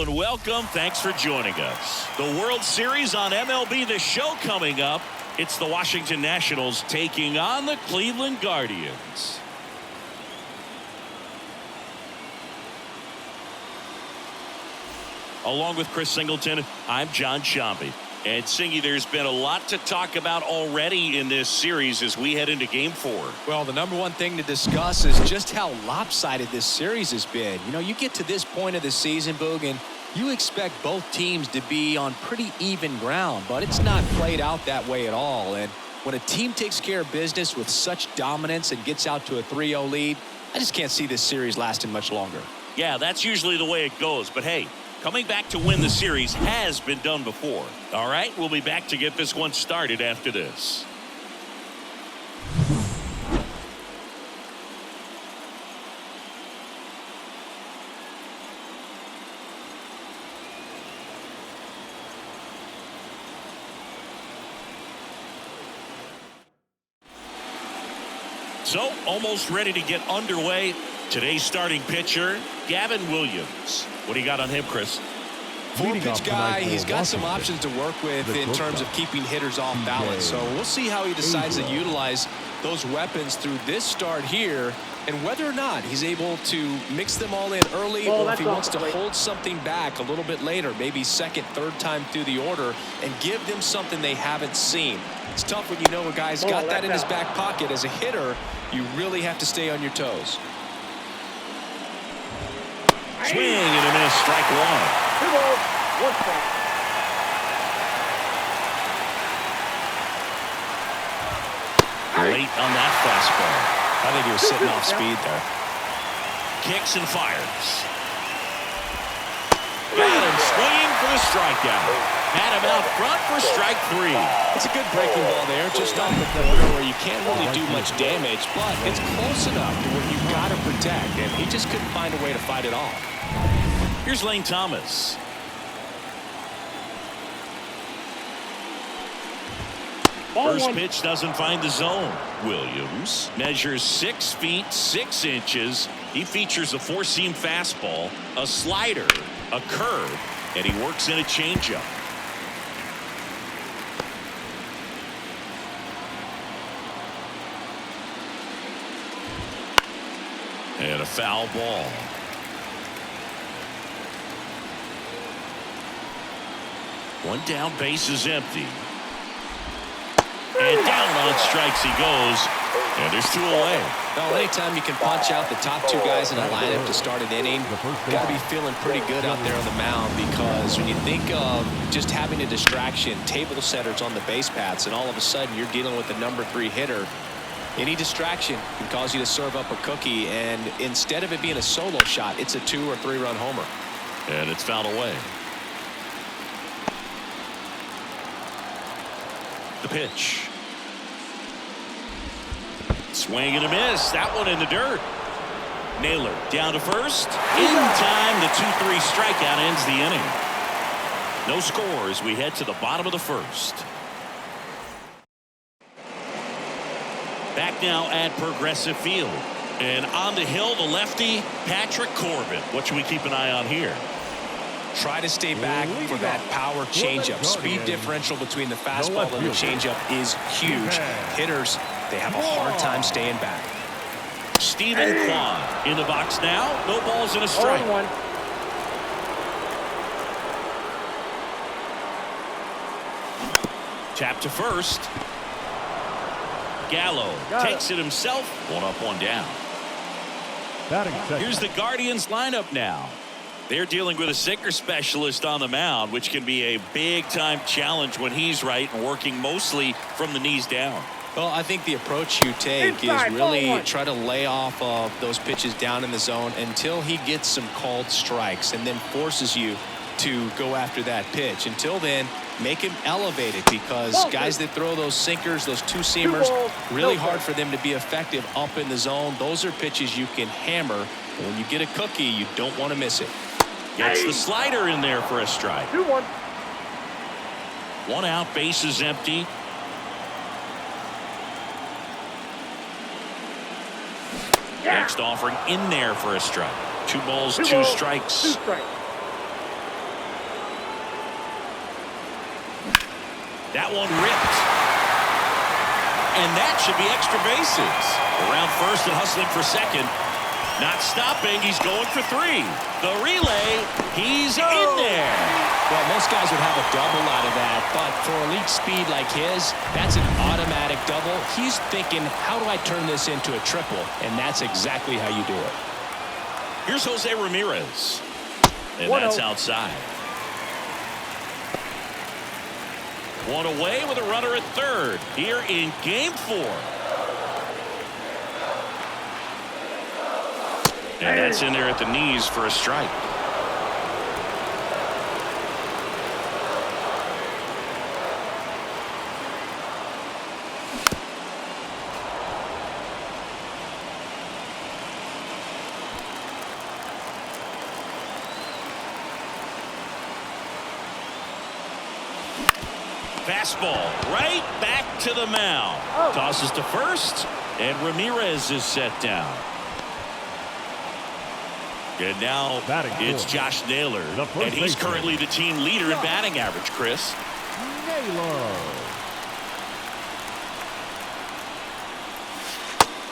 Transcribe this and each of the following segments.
and welcome. Thanks for joining us. The World Series on MLB The Show coming up. It's the Washington Nationals taking on the Cleveland Guardians. Along with Chris Singleton, I'm John Shambi. And Singy, there's been a lot to talk about already in this series as we head into Game 4. Well, the number one thing to discuss is just how lopsided this series has been. You know, you get to this point of the season, Boog, and you expect both teams to be on pretty even ground, but it's not played out that way at all. And when a team takes care of business with such dominance and gets out to a 3-0 lead, I just can't see this series lasting much longer. Yeah, that's usually the way it goes. But hey, coming back to win the series has been done before. All right, we'll be back to get this one started after this. So, almost ready to get underway. Today's starting pitcher, Gavin Williams. What do you got on him, Chris? Four-pitch guy, he's got some options to work with in terms of keeping hitters off balance. So we'll see how he decides to utilize those weapons through this start here and whether or not he's able to mix them all in early or if he wants to hold something back a little bit later, maybe second, third time through the order and give them something they haven't seen. It's tough when you know a guy's got that in his back pocket. As a hitter, you really have to stay on your toes. Swing and a miss, strike one. 2 balls, 1 strike. Late on that fastball. I think he was sitting off speed there. Kicks and fires. Got him swinging for the strikeout. Had him out front for strike 3. It's a good breaking ball there, just off the corner where you can't really do much damage, but it's close enough to where you've got to protect, and he just couldn't find a way to fight it off. Here's Lane Thomas. First pitch doesn't find the zone. Williams measures 6 feet 6 inches. He features a 4-seam fastball, a slider, a curve, and he works in a changeup. And a foul ball. One down, base is empty. And down on strikes he goes. And there's 2 away. Well, anytime you can punch out the top 2 guys in a lineup to start an inning, you got to be feeling pretty good out there on the mound, because when you think of just having a distraction, table setters on the base paths, and all of a sudden you're dealing with the number 3 hitter, any distraction can cause you to serve up a cookie, and instead of it being a solo shot, it's a 2 or 3 run homer. And it's fouled away. The pitch. Swing and a miss. That one in the dirt. Naylor down to first. In time, the 2-3 strikeout ends the inning. No score as we head to the bottom of the first. Back now at Progressive Field. And on the hill, the lefty, Patrick Corbin. What should we keep an eye on here? Try to stay back for that power changeup. Speed differential between the fastball and the changeup is huge. Hitters, they have a hard time staying back. Stephen Kwan in the box now. No balls and a strike. 0-1. Tap to first. Gallo takes it himself. 1 up, 1 down. Here's the Guardians lineup now. They're dealing with a sinker specialist on the mound, which can be a big-time challenge when he's right and working mostly from the knees down. Well, I think the approach you take is really try to lay off of those pitches down in the zone until he gets some called strikes and then forces you to go after that pitch. Until then, make him elevated, because guys that throw those sinkers, those 2-seamers, really hard for them to be effective up in the zone. Those are pitches you can hammer. And when you get a cookie, you don't want to miss it. Gets the slider in there for a strike. 2-1. 1 out, base is empty. Next offering in there for a strike. 2 balls, 2 strikes. 2 strikes. That one ripped. And that should be extra bases. Around first and hustling for second. Not stopping. He's going for 3. The relay. He's in there. Well, most guys would have a double out of that, but for elite speed like his, that's an automatic double. He's thinking, how do I turn this into a triple? And that's exactly how you do it. Here's Jose Ramirez. And that's outside. One away with a runner at third here in game 4. And that's in there at the knees for a strike. Fastball right back to the mound. Tosses to first, and Ramirez is set down. And now it's Josh Naylor, and he's currently the team leader in batting average, Chris.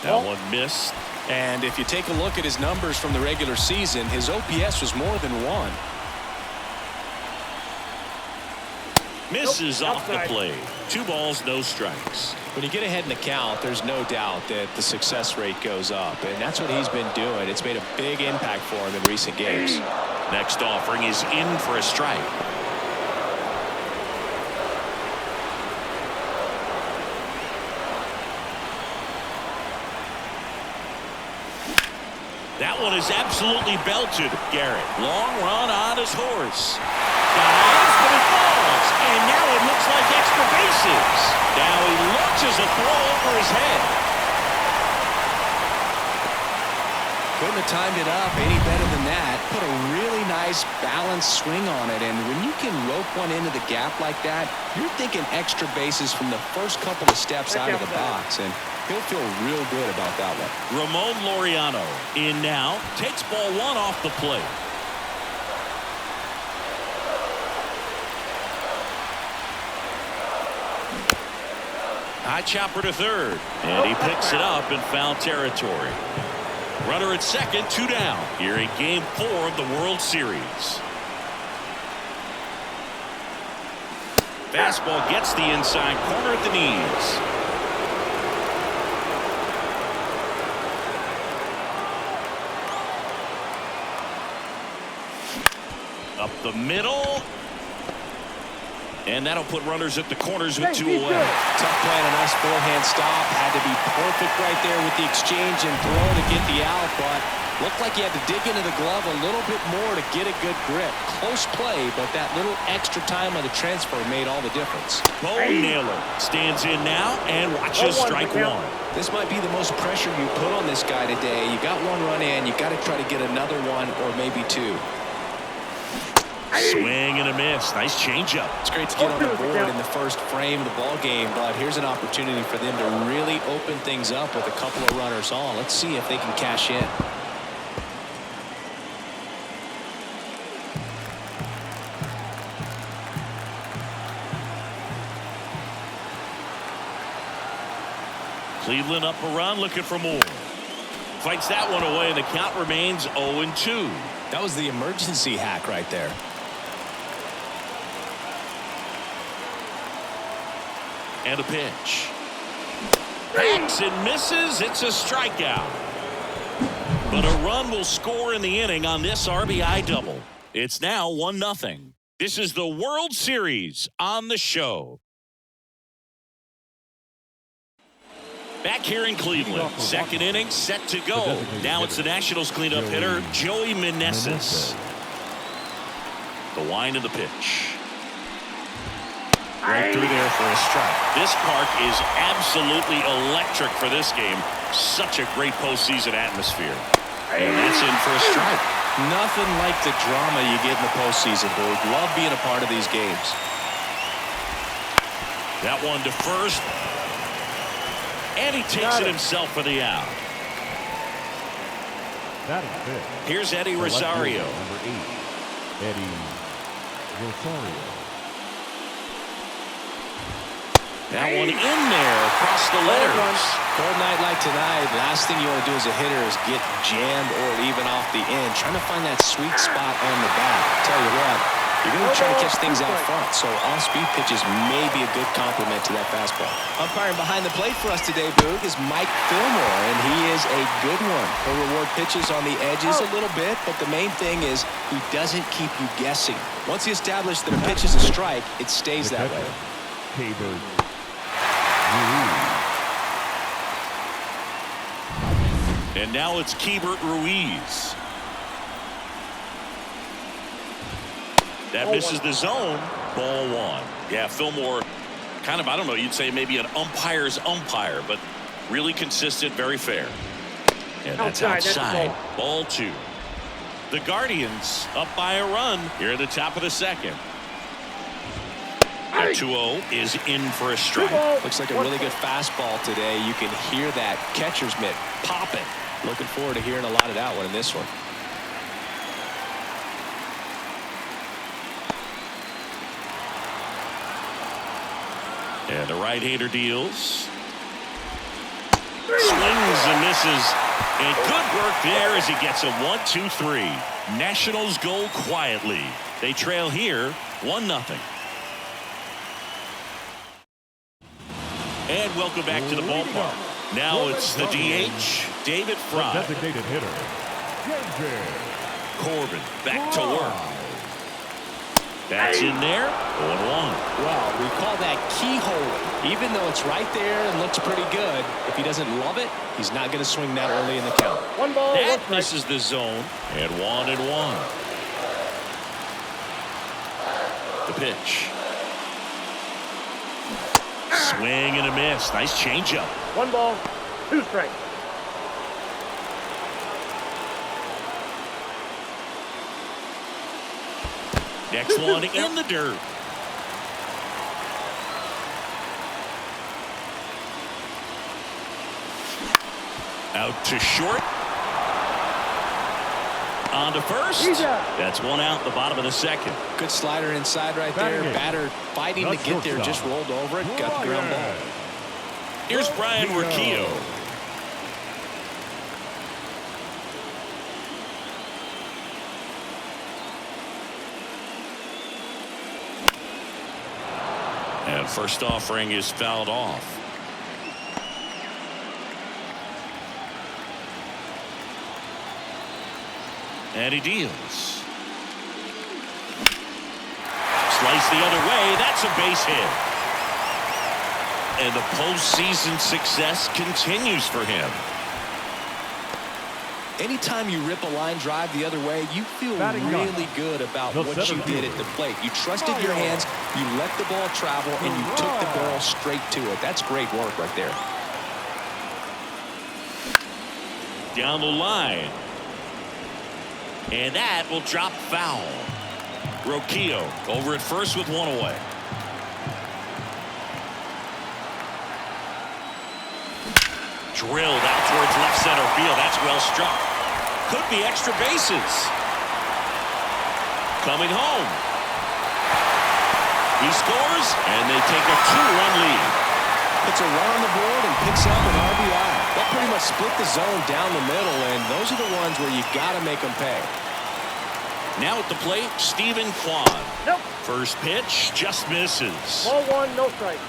That one missed. And if you take a look at his numbers from the regular season, his OPS was more than 1. Misses off the plate. 2 balls, no strikes. When you get ahead in the count, there's no doubt that the success rate goes up, and that's what he's been doing. It's made a big impact for him in recent games. Next offering is in for a strike. That one is absolutely belted. Garrett, long run on his horse. Dives, but it falls. And now it looks like extra bases. Now he launches a throw over his head. Couldn't have timed it up any better than that. Put a really nice balanced swing on it. And when you can rope one into the gap like that, you're thinking extra bases from the first couple of steps out of the box. And he'll feel real good about that one. Ramon Laureano in now. Takes ball 1 off the plate. High chopper to third. And he picks it up in foul territory. Runner at second, 2 down. Here in game 4 of the World Series. Fastball gets the inside corner at the knees. Up the middle. And that'll put runners at the corners with 2 away. Tough play and a nice forehand stop. Had to be perfect right there with the exchange and throw to get the out, but looked like he had to dig into the glove a little bit more to get a good grip. Close play, but that little extra time on the transfer made all the difference. Bo Naylor stands in now and watches strike 1. This might be the most pressure you put on this guy today. You got 1 run in, you got to try to get another 1 or maybe 2. Swing and a miss. Nice changeup. It's great to get on the board in the first frame of the ball game, but here's an opportunity for them to really open things up with a couple of runners on. Let's see if they can cash in. Cleveland up a run, looking for more. Fights that one away, and the count remains 0-2. That was the emergency hack right there. And a pitch. Hacks and misses. It's a strikeout. But a run will score in the inning on this RBI double. It's now 1-0. This is the World Series on the show. Back here in Cleveland, second inning set to go. Now it's the Nationals cleanup hitter, Joey Meneses. The wind of the pitch. Right through there for a strike. This park is absolutely electric for this game. Such a great postseason atmosphere. And that's in for a strike. Nothing like the drama you get in the postseason, Boog. Love being a part of these games. That one to first. And he takes it himself for the out. Here's Eddie Rosario. Number 8, Eddie Rosario. That one in there across the letters. Cold night like tonight, last thing you want to do as a hitter is get jammed or even off the end. Trying to find that sweet spot on the bat. Tell you what, you're going to try to catch things out front, so off-speed pitches may be a good complement to that fastball. Umpiring behind the plate for us today, Boog, is Mike Fillmore, and he is a good one. He'll reward pitches on the edges a little bit, but the main thing is he doesn't keep you guessing. Once he establishes that a pitch is a strike, it stays that way. And now it's Keibert Ruiz. That misses the zone. Ball one. Yeah, Fillmore, kind of, I don't know, you'd say maybe an umpire's umpire, but really consistent, very fair. And that's outside. Ball two. The Guardians up by a run here at the top of the second. That 2-0 is in for a strike. Looks like a really good fastball today. You can hear that catcher's mitt popping. Looking forward to hearing a lot of that one in this one. And the right-hander deals. Swings and misses. And good work there as he gets a 1-2-3. Nationals go quietly. They trail here 1-0. And welcome back to the ballpark. Now it's the DH, David Fry. Designated hitter, Corbin back to work. That's in there. 0-1. Well, we call that keyhole. Even though it's right there and looks pretty good, if he doesn't love it, he's not going to swing that early in the count. One ball, that one strike. misses the zone. And 1-1. The pitch. Swing and a miss. Nice changeup. One ball, two strikes. Next one in the dirt. Out to short. On to first. That's one out, the bottom of the second. Good slider inside right there. Batter fighting to get there, just rolled over it, got the ground ball. Here's Brian Riccio. And first offering is fouled off. And he deals. Slice the other way. That's a base hit. And the postseason success continues for him. Anytime you rip a line drive the other way, you feel really good about what you did at the plate. You trusted your hands, you let the ball travel, and you took the barrel straight to it. That's great work right there. Down the line. And that will drop foul. Rocchio over at first with one away. Drilled out towards left center field. That's well struck. Could be extra bases. Coming home. He scores, and they take a 2-run lead. Puts a run on the board and picks up an RBI. That pretty much split the zone down the middle, and those are the ones where you got to make them pay. Now at the plate, Stephen Kwan. Nope. First pitch just misses. Ball one, no strike.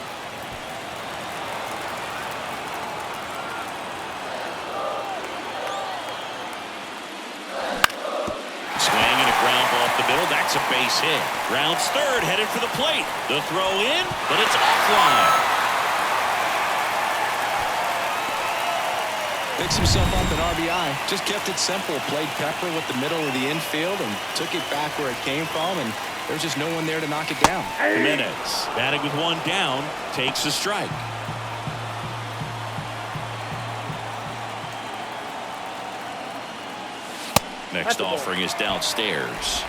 Swing and a ground ball off the middle. That's a base hit. Rounds third, headed for the plate. The throw in, but it's offline. Picks himself up an RBI. Just kept it simple. Played pepper with the middle of the infield and took it back where it came from, and there's just no one there to knock it down. Jimenez, batting with one down, takes a strike. Next offering is downstairs.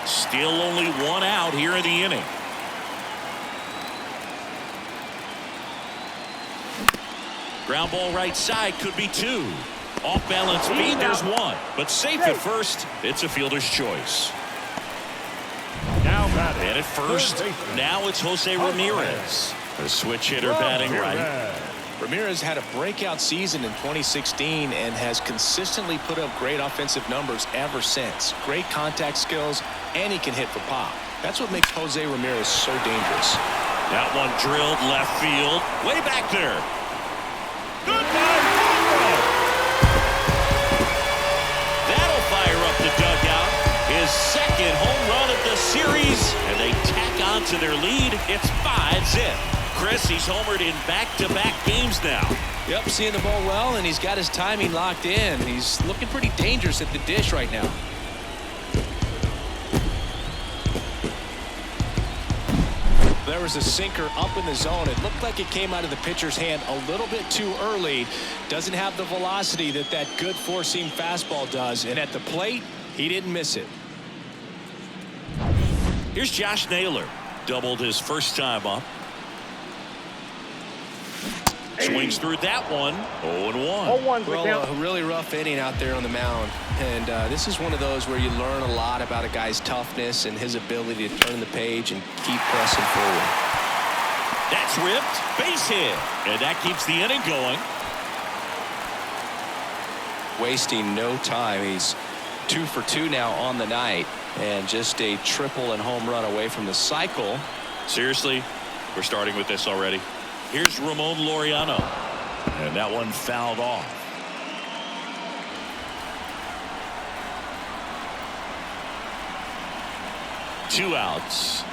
Still only one out here in the inning. Ground ball right side, could be two. Off balance feed, there's one. But safe at first, it's a fielder's choice. Now batting. And at first, now it's Jose Ramirez. A switch hitter batting right. Ramirez had a breakout season in 2016 and has consistently put up great offensive numbers ever since. Great contact skills, and he can hit for pop. That's what makes Jose Ramirez so dangerous. That one drilled left field, way back there. Goodbye. That'll fire up the dugout. His second home run of the series, and they tack on to their lead. It's 5-zip. Chris, he's homered in back-to-back games now. Yep, seeing the ball well, and he's got his timing locked in. He's looking pretty dangerous at the dish right now. There was a sinker up in the zone. It looked like it came out of the pitcher's hand a little bit too early. Doesn't have the velocity that good four-seam fastball does. And at the plate, he didn't miss it. Here's Josh Naylor. Doubled his first time up. Swings through that one. 0-1. Well, a really rough inning out there on the mound. And this is one of those where you learn a lot about a guy's toughness and his ability to turn the page and keep pressing forward. That's ripped. Base hit. And that keeps the inning going. Wasting no time. He's 2 for 2 now on the night. And just a triple and home run away from the cycle. Seriously, we're starting with this already. Here's Ramon Laureano. And that one fouled off. Two outs.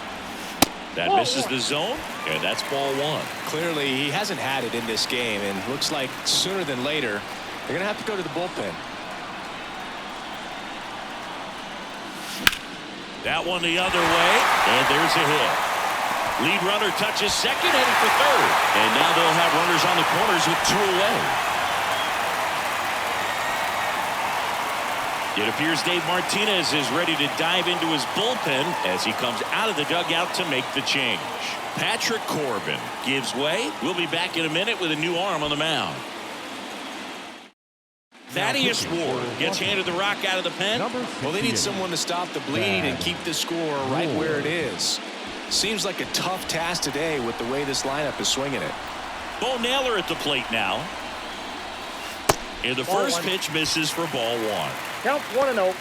That misses the zone, and that's ball one. Clearly, he hasn't had it in this game, and looks like sooner than later, they're going to have to go to the bullpen. That one the other way, and there's a hit. Lead runner touches second, heading for third. And now they'll have runners on the corners with 2 away. It appears Dave Martinez is ready to dive into his bullpen as he comes out of the dugout to make the change. Patrick Corbin gives way. We'll be back in a minute with a new arm on the mound. Thaddeus Ward gets handed the rock out of the pen. Well, they need someone to stop the bleed and keep the score right where it is. Seems like a tough task today with the way this lineup is swinging it. Bo Naylor at the plate now. And the first pitch misses for ball one. Count 1-0.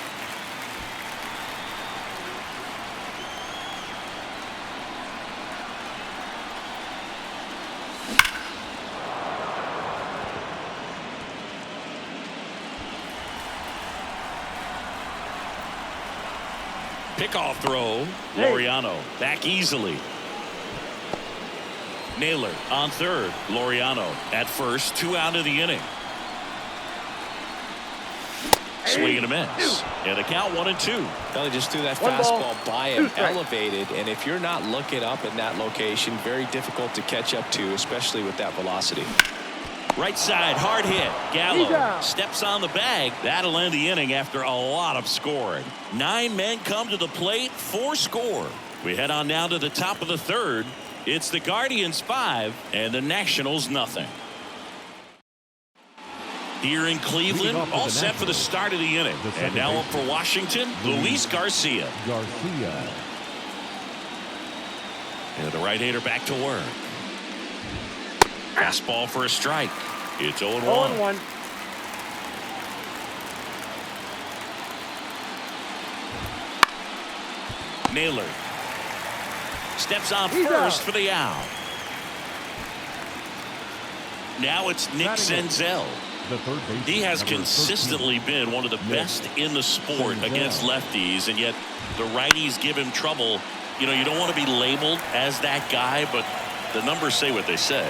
Pickoff throw. Laureano back easily. Naylor on third. Laureano at first. 2 out of the inning. Swing and a miss. And the count 1-2. Well, he just threw that fastball by him, elevated, and if you're not looking up in that location, very difficult to catch up to, especially with that velocity. Right side, hard hit. Gallo steps on the bag. That'll end the inning after a lot of scoring. 9 men come to the plate, 4 score. We head on down to the top of the third. It's the Guardians 5 and the Nationals nothing. Here in Cleveland, all set for the start of the inning. And now up for Washington, Luis Garcia. And the right-hander back to work. Fastball for a strike. It's 0-1. Naylor steps on first for the out. Now it's Nick Senzel. He has consistently been one of the best in the sport against lefties, and yet the righties give him trouble. You know, you don't want to be labeled as that guy, but the numbers say what they say.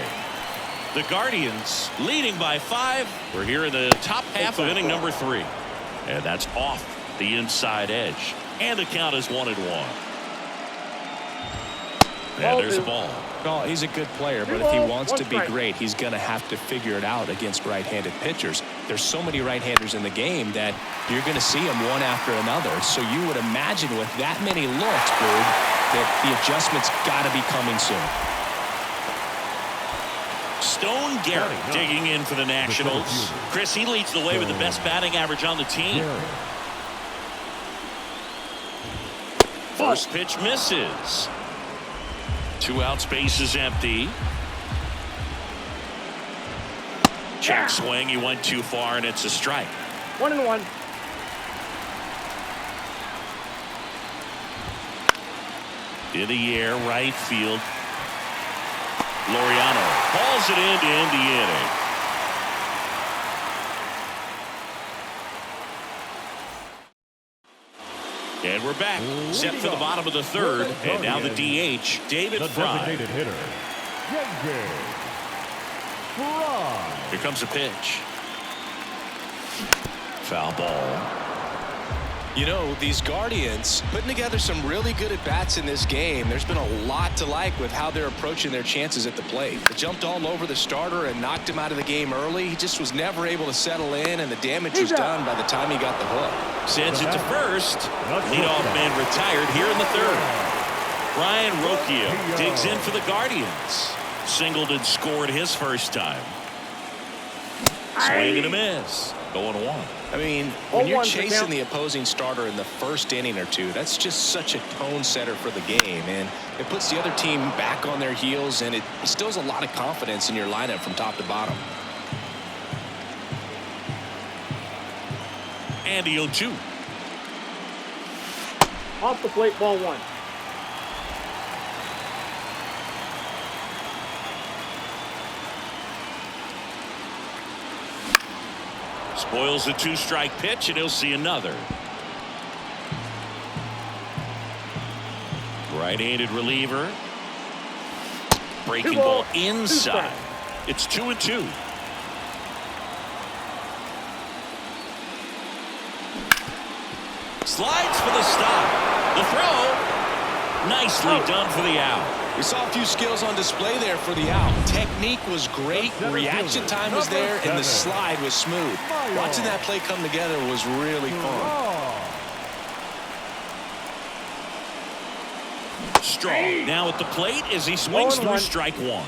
The Guardians leading by 5. We're here in the top half of inning number 3. And that's off the inside edge. And the count is 1-1. And there's a ball. Well, he's a good player, but if he wants to be great, he's going to have to figure it out against right-handed pitchers. There's so many right-handers in the game that you're going to see them one after another. So you would imagine with that many looks, Boog, that the adjustment's got to be coming soon. Stone Garrett digging in for the Nationals. Chris, he leads the way with the best batting average on the team. First pitch misses. 2 outs, base is empty. Check swing. He went too far, and it's a strike. 1-1. In the air, right field. Laureano hauls it in to end the inning. And we're back, set for the bottom of the third, and now the DH, David Fry. Designated hitter, David Fry. Here comes a pitch. Foul ball. You know, these Guardians putting together some really good at-bats in this game. There's been a lot to like with how they're approaching their chances at the plate. They jumped all over the starter and knocked him out of the game early. He just was never able to settle in, and the damage was done by the time he got the hook. Sends it to first. Leadoff man retired here in the third. Brian Rocchio digs in for the Guardians. Singled and scored his first time. Swing and a miss. 0-1. I mean, when you're chasing the opposing starter in the first inning or two, that's just such a tone setter for the game, and it puts the other team back on their heels, and it instills a lot of confidence in your lineup from top to bottom. And the 0-2. Off the plate, ball 1. Spoils the 2-strike pitch, and he'll see another. Right-handed reliever. Breaking ball inside. It's 2-2. Slides for the stop. The throw. Nicely done for the out. We saw a few skills on display there for the out. Technique was great, reaction time was there, and the slide was smooth. Watching that play come together was really fun. Strong now at the plate as he swings through strike 1. Line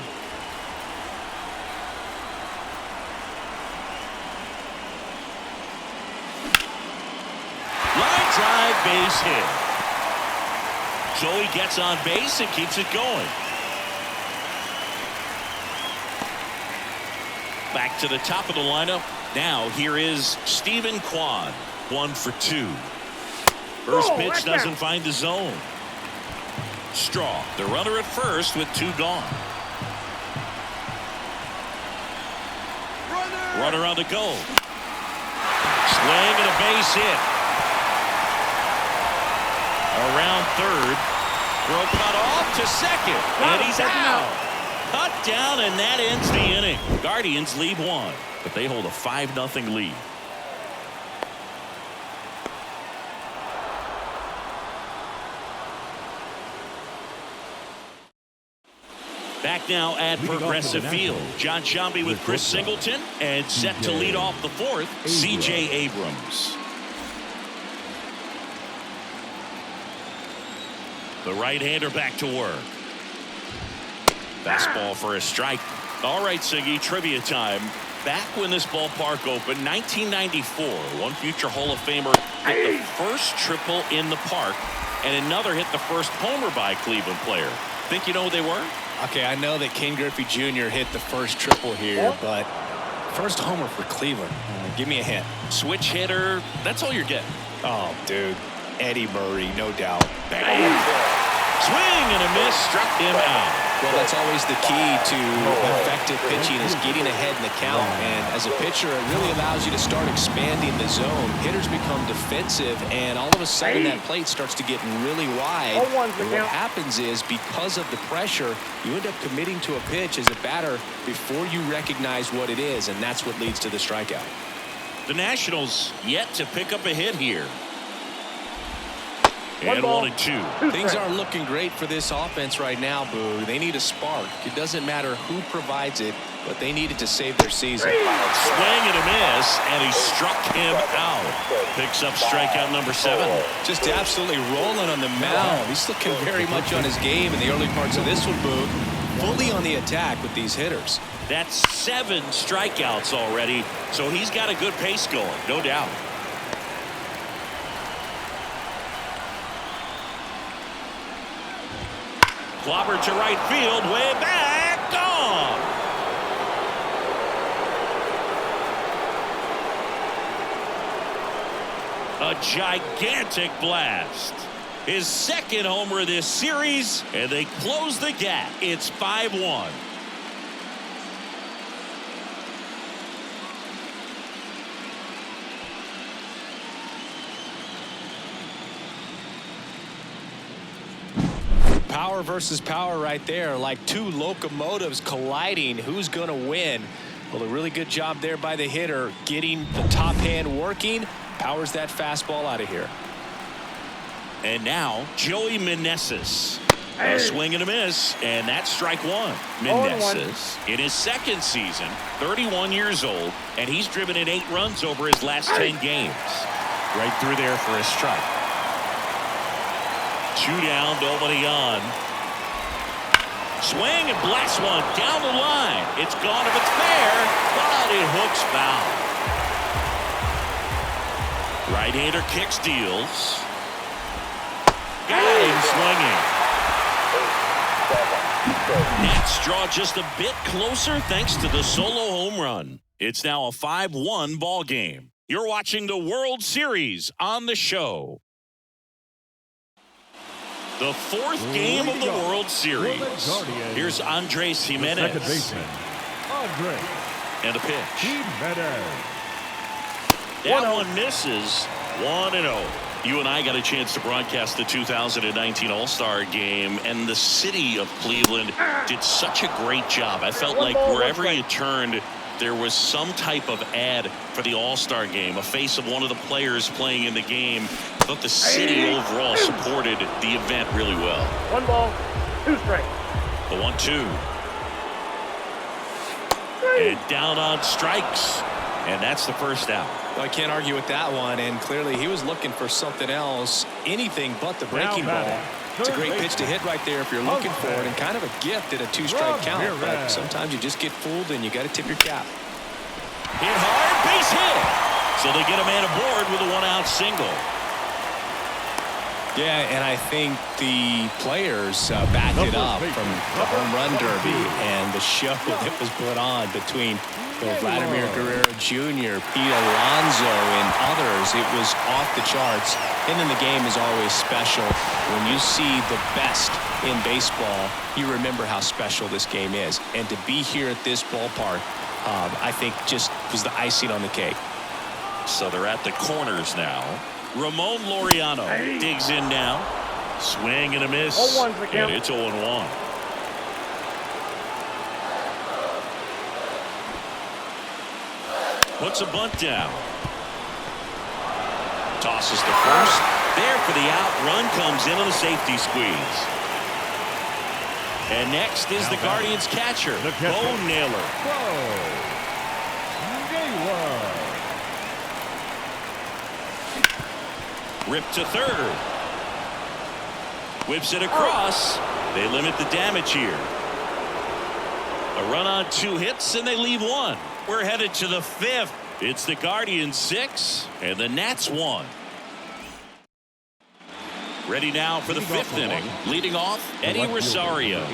drive, base hit. So he gets on base and keeps it going. Back to the top of the lineup. Now here is Stephen Kwan. 1 for 2. First pitch doesn't find the zone. Strong, the runner at first with 2 gone. Runner on the go. Swing and a base hit. Around third. Throw cut off to second. And he's out. Cut down, and that ends the inning. Guardians lead 1, but they hold a 5-0 lead. Back now at Progressive Field. John Shambi with Chris Singleton, and set to lead off the 4th, C.J. Abrams. The right-hander back to work. Fastball for a strike. All right, Siggy, trivia time. Back when this ballpark opened, 1994, one future Hall of Famer hit the first triple in the park, and another hit the first homer by a Cleveland player. Think you know who they were? Okay, I know that Ken Griffey Jr. hit the first triple here, but first homer for Cleveland. Give me a hint. Switch hitter. That's all you're getting. Oh, dude. Eddie Murray, no doubt. Bang. Swing and a miss, struck him out. Well, that's always the key to effective pitching, is getting ahead in the count. And as a pitcher, it really allows you to start expanding the zone. Hitters become defensive, and all of a sudden that plate starts to get really wide. And what happens is, because of the pressure, you end up committing to a pitch as a batter before you recognize what it is, and that's what leads to the strikeout. The Nationals yet to pick up a hit here. And 1-2. Things aren't looking great for this offense right now, Boo. They need a spark. It doesn't matter who provides it, but they need it to save their season. Swing and a miss, and he struck him out. Picks up strikeout number 7. Just absolutely rolling on the mound. He's looking very much on his game in the early parts of this one, Boo. Fully on the attack with these hitters. That's 7 strikeouts already, so he's got a good pace going, no doubt. Clobber to right field, way back, gone. A gigantic blast. His second homer this series, and they close the gap. It's 5-1. Power versus power right there, like two locomotives colliding. Who's going to win? Well, a really good job there by the hitter, getting the top hand working. Powers that fastball out of here. And now Joey Meneses. A swing and a miss, and that's strike one. Meneses in his second season, 31 years old, and he's driven in 8 runs over his last 10 games. Right through there for a strike. 2 down, nobody on. Swing and blast one down the line. It's gone if it's fair, but it hooks foul. Right-hander kicks, deals. Got him swinging. Nats draw just a bit closer thanks to the solo home run. It's now a 5-1 ball game. You're watching the World Series on the show. The 4th game of the World Series. Here's Andres Jimenez. And a pitch. That one misses. 1-0. You and I got a chance to broadcast the 2019 All-Star Game, and the city of Cleveland did such a great job. I felt like wherever you turned, there was some type of ad for the All-Star Game, a face of one of the players playing in the game. I thought the city overall supported the event really well. 1 ball, 2 strikes. The 1-2. And down on strikes. And that's the first out. Well, I can't argue with that one, and clearly he was looking for something else, anything but the breaking ball. It's a great pitch to hit right there if you're looking for it, and kind of a gift at a 2-strike count. But sometimes you just get fooled and you got to tip your cap. Hit hard, base hit. So they get a man aboard with a 1-out single. Yeah, and I think the players backed it up from the home run derby and the show that was put on between Vladimir Guerrero Jr., Pete Alonso, and others. It was off the charts. And then the game is always special. When you see the best in baseball, you remember how special this game is. And to be here at this ballpark, I think just was the icing on the cake. So they're at the corners now. Ramon Laureano digs in now. Swing and a miss. And it's 0-1. Puts a bunt down. Tosses to first. There for the out. Run comes in on a safety squeeze. And next is the Guardians catcher, Bo Naylor. Ripped to third. Whips it across. They limit the damage here. A run on 2 hits, and they leave 1. We're headed to the 5th. It's the Guardians 6 and the Nats 1. Ready now for the 5th inning. Leading off, Eddie Rosario.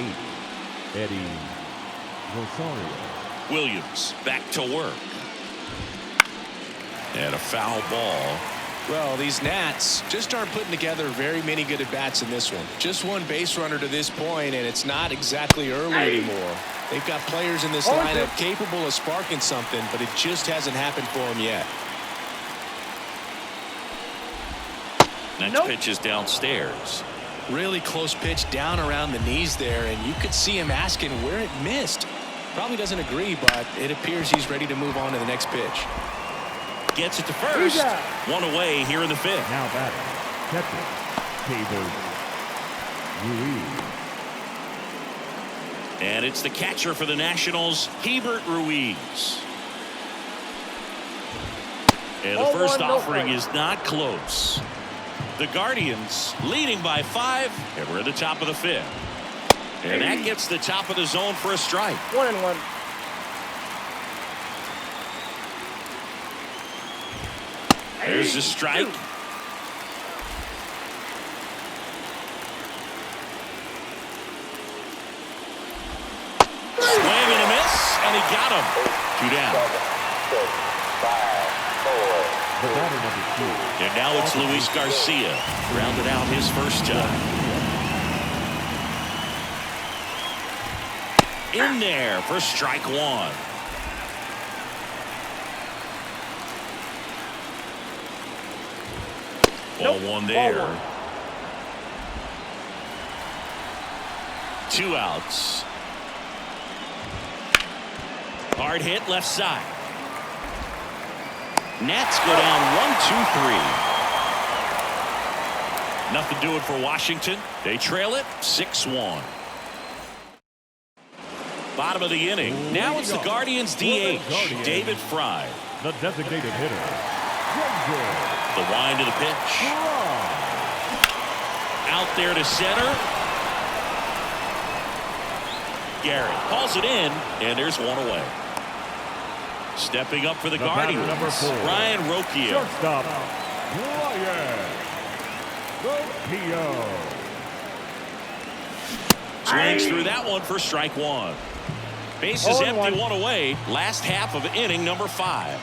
Williams back to work. And a foul ball. Well, these Nats just aren't putting together very many good at-bats in this one. Just 1 base runner to this point, and it's not exactly early anymore. They've got players in this lineup capable of sparking something, but it just hasn't happened for them yet. Next pitch is downstairs. Really close pitch down around the knees there, and you could see him asking where it missed. Probably doesn't agree, but it appears he's ready to move on to the next pitch. Gets it to first. 1 away here in the 5th. Now batting, catcher, Hebert Ruiz. And it's the catcher for the Nationals, Hebert Ruiz. And the first offering is not close. The Guardians leading by 5, and we're at the top of the 5th. And that gets the top of the zone for a strike. 1-1. There's a strike. got him. 2 down. The batter number 2. And now it's Luis Garcia. Rounded out his first time. In there for strike 1. Ball 1 there. 2 outs. Hard hit left side. Nats go down 1-2-3. Nothing doing for Washington. They trail it 6-1. Bottom of the inning. Now it's the Guardians DH, David Fry. The designated hitter. The wind of the pitch. Out there to center. Garrett calls it in, and there's 1 away. Stepping up for the Guardians, number 4. Ryan Rocchio. Shortstop, Ryan Rocchio. Swings through that one for strike 1. Bases empty, 1 away. Last half of inning number 5.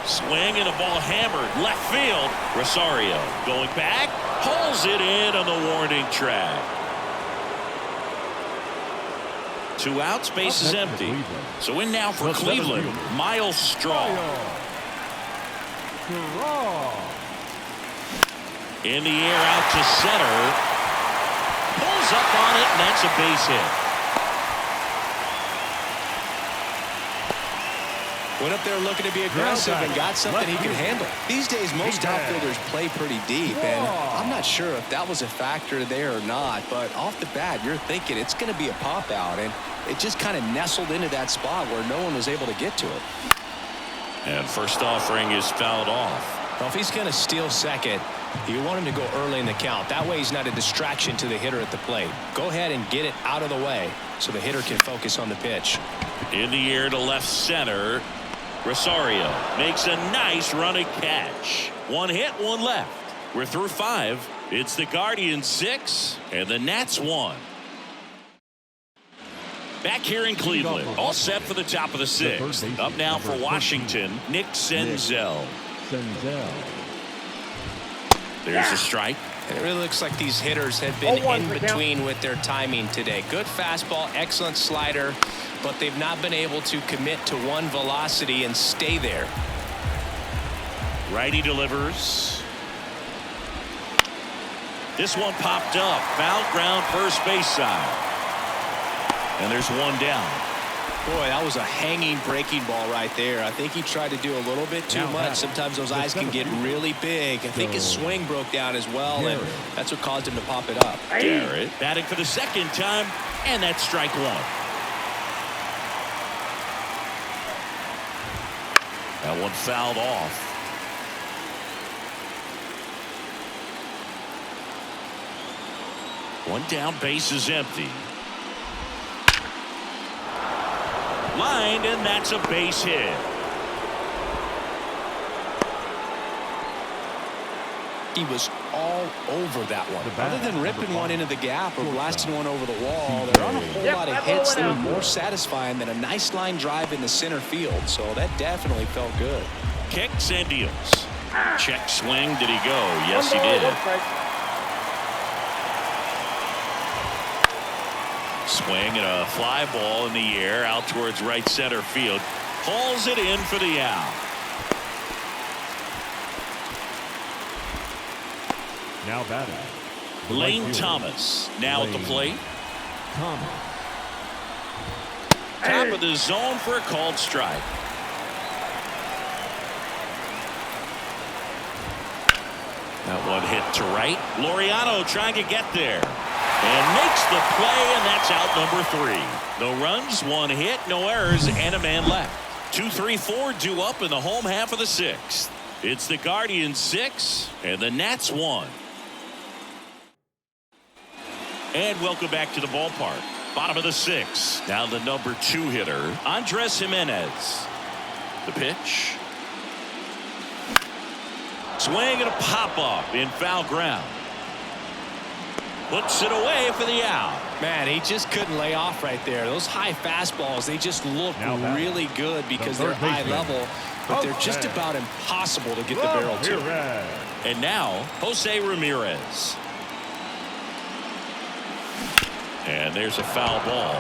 Swing and a ball hammered left field. Rosario going back, pulls it in on the warning track. 2 outs, bases empty. So in now for Cleveland, Miles Straw. In the air out to center. Pulls up on it, and that's a base hit. Went up there looking to be aggressive and got something he can handle. These days, most outfielders play pretty deep, and I'm not sure if that was a factor there or not, but off the bat, you're thinking it's going to be a pop out, and it just kind of nestled into that spot where no one was able to get to it. And first offering is fouled off. Well, if he's going to steal second, you want him to go early in the count. That way he's not a distraction to the hitter at the plate. Go ahead and get it out of the way so the hitter can focus on the pitch. In the air to left center. Rosario makes a nice running catch. 1 hit, 1 left. We're through 5. It's the Guardians 6 and the Nats 1. Back here in Cleveland, all set for the top of the 6th. Up now for Washington, Nick Senzel. There's a strike. And it really looks like these hitters have been in between with their timing today. Good fastball, excellent slider, but they've not been able to commit to one velocity and stay there. Righty delivers. This one popped up. Foul ground, first base side. And there's 1 down. Boy, that was a hanging breaking ball right there. I think he tried to do a little bit too much. Sometimes those eyes can get really big. I think his swing broke down as well, and that's what caused him to pop it up. Garrett batting for the 2nd time, and that's strike 1. That one fouled off. One down, base is empty. Lined, and that's a base hit. He was all over that one. Other than ripping one into the gap or blasting one over the wall, there aren't a whole lot of hits that are more satisfying than a nice line drive in the center field. So that definitely felt good. Kicks and deals. Check swing. Did he go? Yes, he did. Swing and a fly ball in the air out towards right center field. Hauls it in for the out. Now batting, Lane Thomas now at the plate. Top of the zone for a called strike. That one hit to right. Laureano trying to get there. And makes the play, and that's out number 3. No runs, 1 hit, no errors, and a man left. 2-3-4 due up in the home half of the 6th. It's the Guardians 6 and the Nats 1. And welcome back to the ballpark. Bottom of the 6th. Now the number 2 hitter, Andres Jimenez. The pitch. Swing and a pop-up in foul ground. Puts it away for the out. Man, he just couldn't lay off right there. Those high fastballs, they just look really good because they're high level, but they're just about impossible to get the barrel to. And now, Jose Ramirez. And there's a foul ball.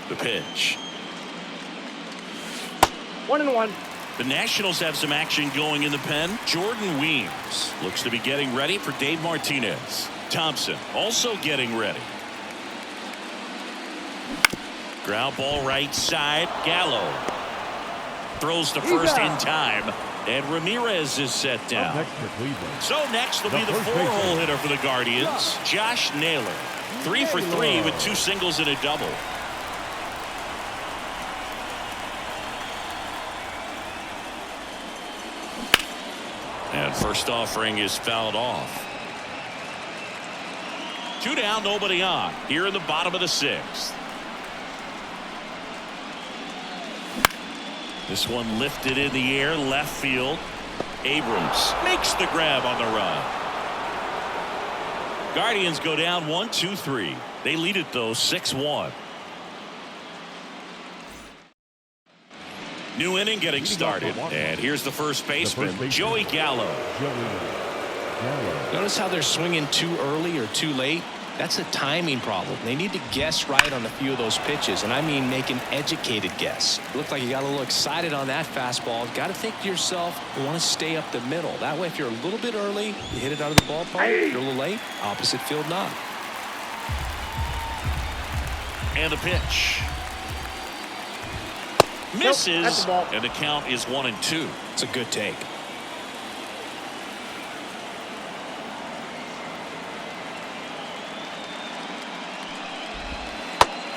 The pitch. 1-1. The Nationals have some action going in the pen. Jordan Weems looks to be getting ready for Dave Martinez. Thompson also getting ready. Ground ball right side. Gallo throws to first in time. And Ramirez is set down. So next will be the 4-hole hitter for the Guardians, Josh Naylor. 3 for 3 with 2 singles and a double. And first offering is fouled off. 2 down, nobody on. Here in the bottom of the 6th. This one lifted in the air, left field. Abrams makes the grab on the run. Guardians go down 1-2-3. They lead it though 6-1. New inning getting started, and here's the first baseman, Joey Gallo. Notice how they're swinging too early or too late? That's a timing problem. They need to guess right on a few of those pitches, and I mean make an educated guess. Looked like you got a little excited on that fastball. Got to think to yourself, you want to stay up the middle. That way, if you're a little bit early, you hit it out of the ballpark. If you're a little late, opposite field knock. And the pitch. Misses, and the count is 1-2. It's a good take.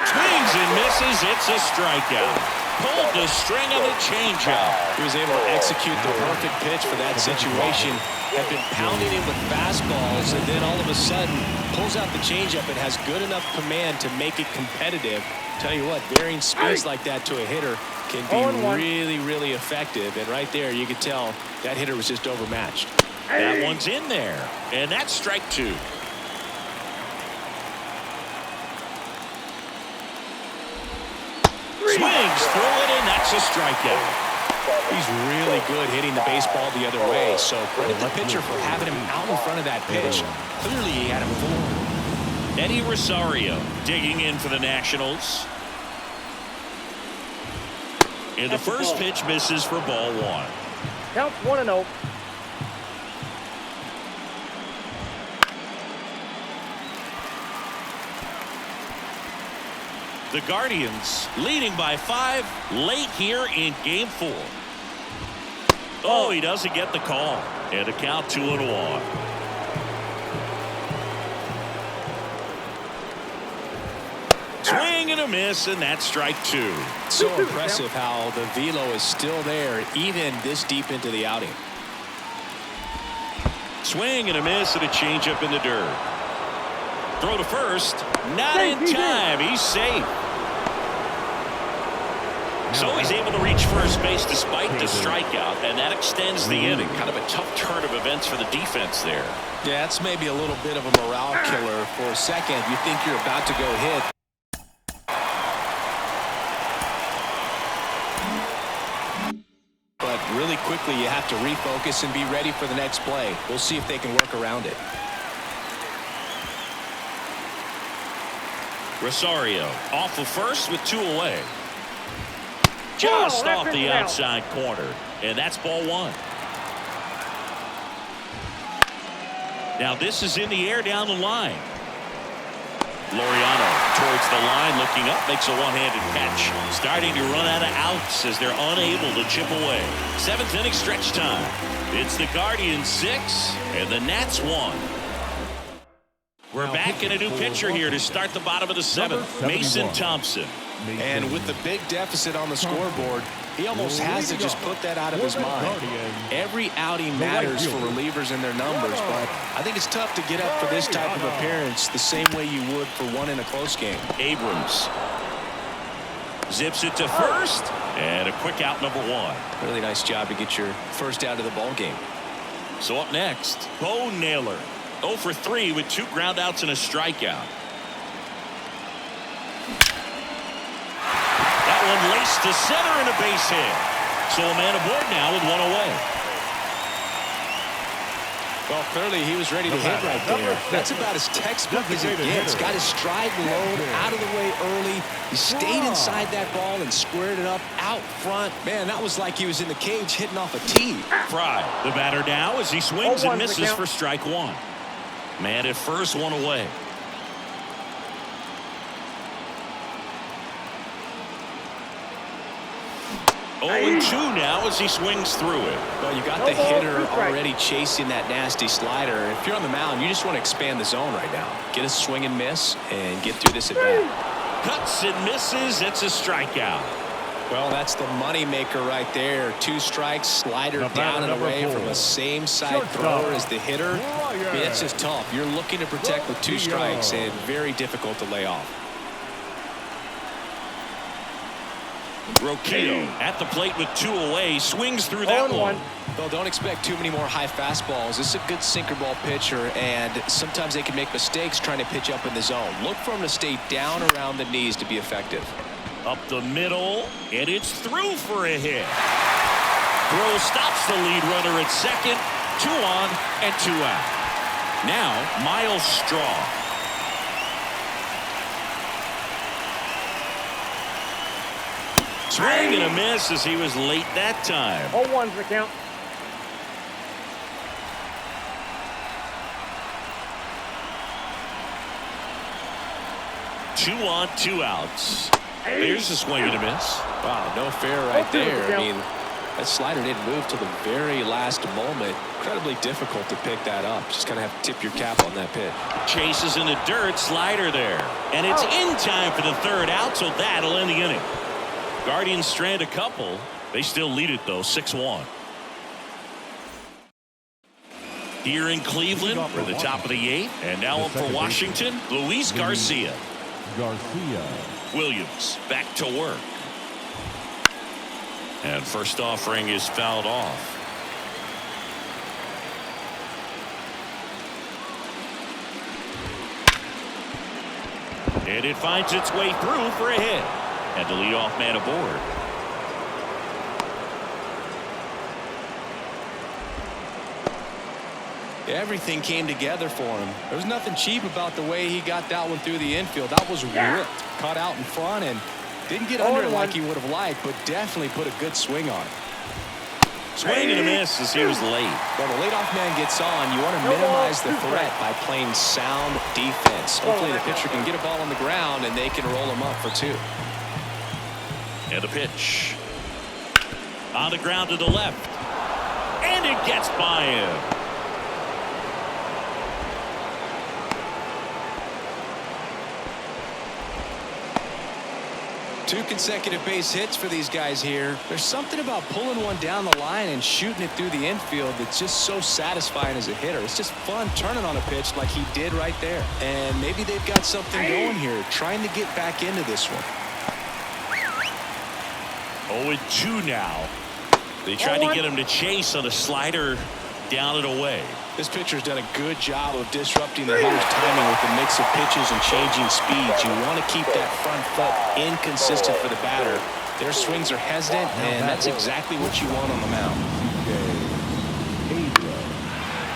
Swings and misses. It's a strikeout. Pulled the string of the changeup. He was able to execute the perfect pitch for that situation. Had been pounding him with fastballs, and then all of a sudden pulls out the changeup and has good enough command to make it competitive. Tell you what, varying speeds like that to a hitter can be really, really effective. And right there, you could tell that hitter was just overmatched. That one's in there, and that's strike 2. Swings through it, and that's a strikeout. He's really good hitting the baseball the other way, so credit the pitcher for having him out in front of that pitch. Clearly, he had him fooled. Eddie Rosario digging in for the Nationals. And the first pitch misses for ball 1. Count 1-0. The Guardians leading by 5 late here in game 4. Oh, he doesn't get the call. And a count 2-1. Swing and a miss, and that's strike 2. So impressive how the velo is still there even this deep into the outing. Swing and a miss, and a changeup in the dirt. Throw to first. Not in time. He's safe. So he's able to reach first base despite the strikeout, and that extends the inning. Kind of a tough turn of events for the defense there. Yeah, it's maybe a little bit of a morale killer. For a second, you think you're about to go hit. But really quickly, you have to refocus and be ready for the next play. We'll see if they can work around it. Rosario off of first with 2 away. Just off the outside corner, and that's ball 1. Now this is in the air down the line. Laureano towards the line, looking up, makes a one-handed catch. Starting to run out of outs as they're unable to chip away. 7th inning stretch time. It's the Guardians 6 and the Nats 1. We're back in a new pitcher here to start the bottom of the 7th. Mason Thompson. And with the big deficit on the scoreboard, he almost has to just put that out of his mind. Every outing matters for relievers and their numbers, but I think it's tough to get up for this type of appearance the same way you would for one in a close game. Abrams. Zips it to first. And a quick out, number 1. Really nice job to get your first out of the ball game. So up next, Bo Naylor. 0 for 3 with 2 groundouts and a strikeout. That one laced to center and a base hit. So a man aboard now with 1 away. Well, clearly he was ready to hit right there. That's about as textbook as it gets. Got his stride low, out of the way early. He stayed inside that ball and squared it up out front. Man, that was like he was in the cage hitting off a tee. Fry, the batter now as he swings and misses for strike 1. Man at first, 1 away. Oh, and 2 now as he swings through it. Well, you got the hitter already chasing that nasty slider. If you're on the mound, you just want to expand the zone right now. Get a swing and miss and get through this at bat. Cuts and misses. It's a strikeout. Well, that's the money maker right there. 2 strikes, slider down and away from a same side thrower as the hitter. I mean, that's just tough. You're looking to protect with 2 strikes and very difficult to lay off. Roquillo at the plate with 2 away, swings through that one. Well, don't expect too many more high fastballs. This is a good sinker ball pitcher, and sometimes they can make mistakes trying to pitch up in the zone. Look for him to stay down around the knees to be effective. Up the middle, and it's through for a hit. Throw stops the lead runner at second. 2 on and 2 out. Now, Miles Straw. Swing and a miss as he was late that time. 0-1's the count. Two on, 2 outs. Here's a swing and a miss. Wow, no fair right there. I mean, that slider didn't move till the very last moment. Incredibly difficult to pick that up. Just kind of have to tip your cap on that pitch. Chases in the dirt, slider there. And it's in time for the 3rd out, so that'll end the inning. Guardians strand a couple. They still lead it, though, 6-1. Here in Cleveland, we're the top of the 8th. And now up for Washington, Luis Garcia. Williams back to work. And first offering is fouled off. And it finds its way through for a hit. And the leadoff man aboard. Everything came together for him. There was nothing cheap about the way he got that one through the infield. That was ripped, caught out in front, and didn't get under it like he would have liked, but definitely put a good swing on it. Swing and a miss as he was late. Well, the leadoff man gets on. You want to minimize the threat by playing sound defense. Hopefully the pitcher can get a ball on the ground and they can roll him up for 2. And the pitch. On the ground to the left. And it gets by him. Two consecutive base hits for these guys here. There's something about pulling one down the line and shooting it through the infield that's just so satisfying as a hitter. It's just fun turning on a pitch like he did right there. And maybe they've got something going here, trying to get back into this one. 0-2 now. They tried to get him to chase on a slider down and away. This pitcher's done a good job of disrupting the hitter's timing with the mix of pitches and changing speeds. You want to keep that front foot inconsistent for the batter. Their swings are hesitant, and that's exactly what you want on the mound.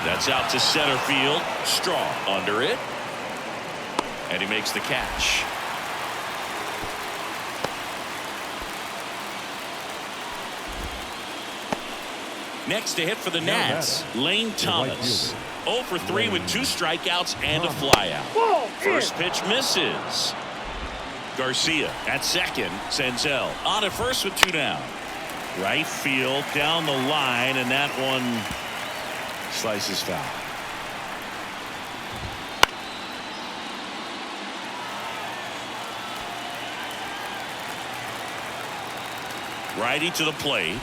That's out to center field. Straw under it. And he makes the catch. Next to hit for the Nats, Lane Thomas. 0 for 3 with 2 strikeouts and a flyout. First pitch misses. Garcia at second. Senzel on at first with 2 down. Right field down the line, and that one slices foul. Righty to the plate.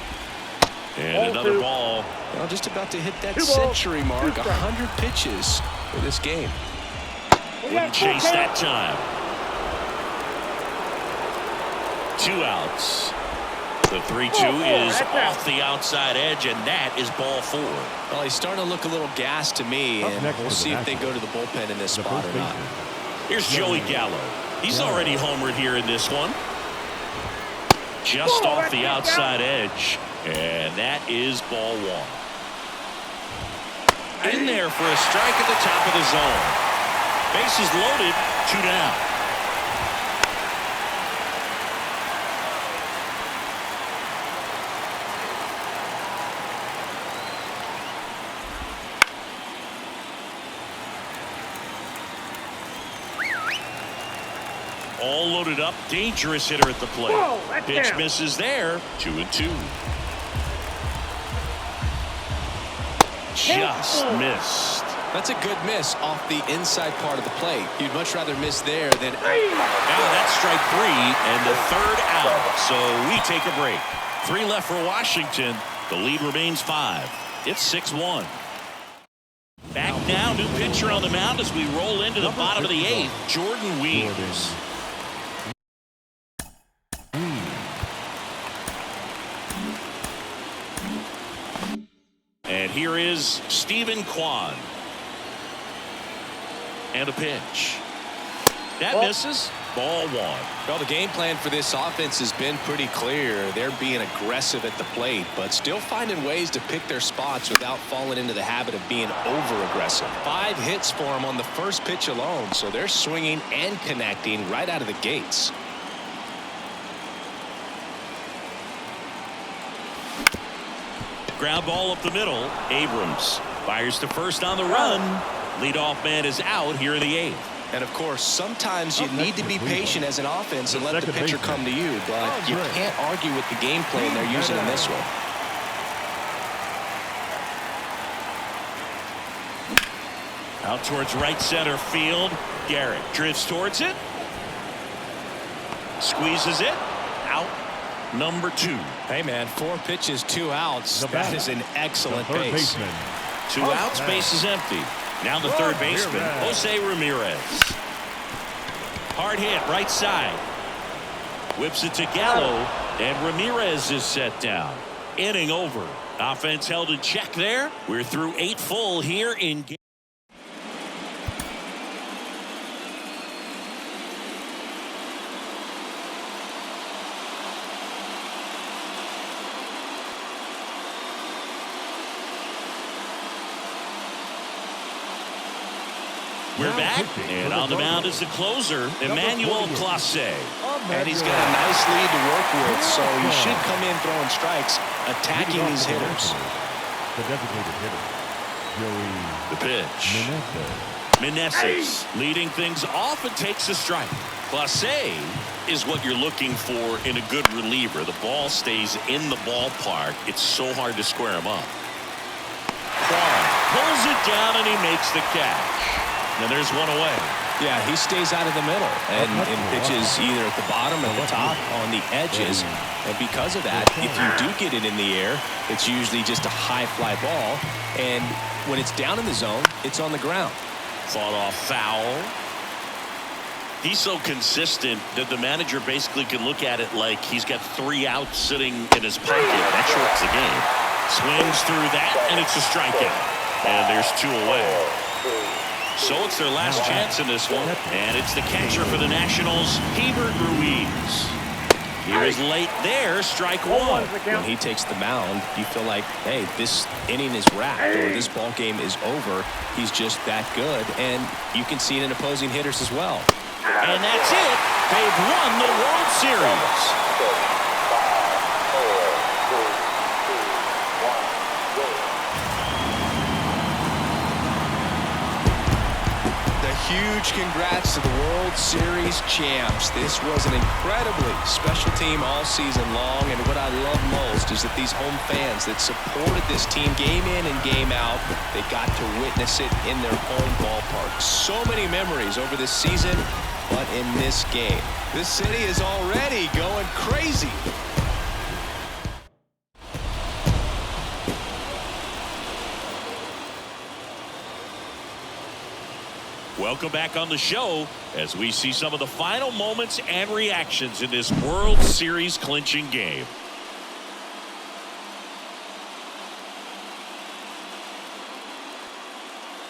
And another ball. Well, just about to hit that century mark. 100 pitches for this game. Wouldn't chase that time. 2 outs. The 3-2 is off the outside edge, and that is ball 4. Well, he's starting to look a little gassed to me, and we'll see if they go to the bullpen in this spot or not. Here's Joey Gallo. He's already homered here in this one. Just off the outside edge, and that is ball 1. In there for a strike at the top of the zone. Bases loaded, 2 down. All loaded up, dangerous hitter at the plate. Pitch misses there, 2-2. Just missed. That's a good miss off the inside part of the plate. You'd much rather miss there than out. Now that's strike 3 and the 3rd out. So we take a break. 3 left for Washington. The lead remains 5. It's 6-1. Back now, new pitcher on the mound as we roll into the bottom of the 8th, Jordan Weems. And here is Stephen Kwan. And a pitch. That misses. Ball 1. Well, the game plan for this offense has been pretty clear. They're being aggressive at the plate, but still finding ways to pick their spots without falling into the habit of being over-aggressive. 5 hits for them on the first pitch alone, so they're swinging and connecting right out of the gates. Ground ball up the middle. Abrams fires to first on the run. Leadoff man is out here in the 8th. And of course, sometimes you need to be patient as an offense and let the pitcher come to you, but you can't argue with the game plan they're using in this one. Out towards right center field. Garrett drifts towards it. Squeezes it. Out. Number 2. Hey, man, 4 pitches, 2 outs. That is an excellent base. 2 outs, base is empty. Now the third baseman, Jose Ramirez. Hard hit, right side. Whips it to Gallo, and Ramirez is set down. Inning over. Offense held in check there. We're through 8 full here in game. We're back, and on the mound is the closer, Emmanuel Clase. And he's got a nice lead to work with, so he should come in throwing strikes, attacking these hitters. The designated hitter, Joey. The pitch. Meneses leading things off and takes a strike. Clase is what you're looking for in a good reliever. The ball stays in the ballpark. It's so hard to square him up. Kwan pulls it down, and he makes the catch. And there's one away. Yeah, he stays out of the middle and pitches either at the bottom or the top on the edges. And because of that, if you do get it in the air, it's usually just a high fly ball. And when it's down in the zone, it's on the ground. Fought off foul. He's so consistent that the manager basically can look at it like he's got 3 outs sitting in his pocket. That shortens the game. Swings through that, and it's a strikeout. And there's 2 away. So it's their last chance in this one, and it's the catcher for the Nationals, Hebert Ruiz. Here is late there, strike 1. When he takes the mound, you feel like, hey, this inning is wrapped, or this ball game is over. He's just that good, and you can see it in opposing hitters as well. And that's it. They've won the World Series. Huge congrats to the World Series champs. This was an incredibly special team all season long, and what I love most is that these home fans that supported this team game in and game out, they got to witness it in their home ballpark. So many memories over this season, but in this game, this city is already going crazy. Welcome back on the show as we see some of the final moments and reactions in this World Series clinching game.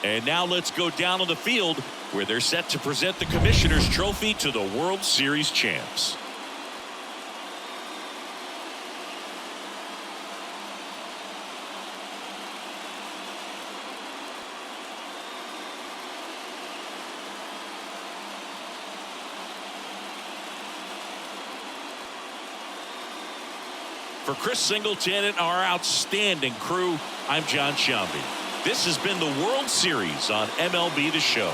And now let's go down on the field where they're set to present the Commissioner's Trophy to the World Series champs. For Chris Singleton and our outstanding crew, I'm John Shambi. This has been the World Series on MLB The Show.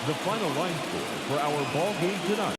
The final line score for our ball game tonight.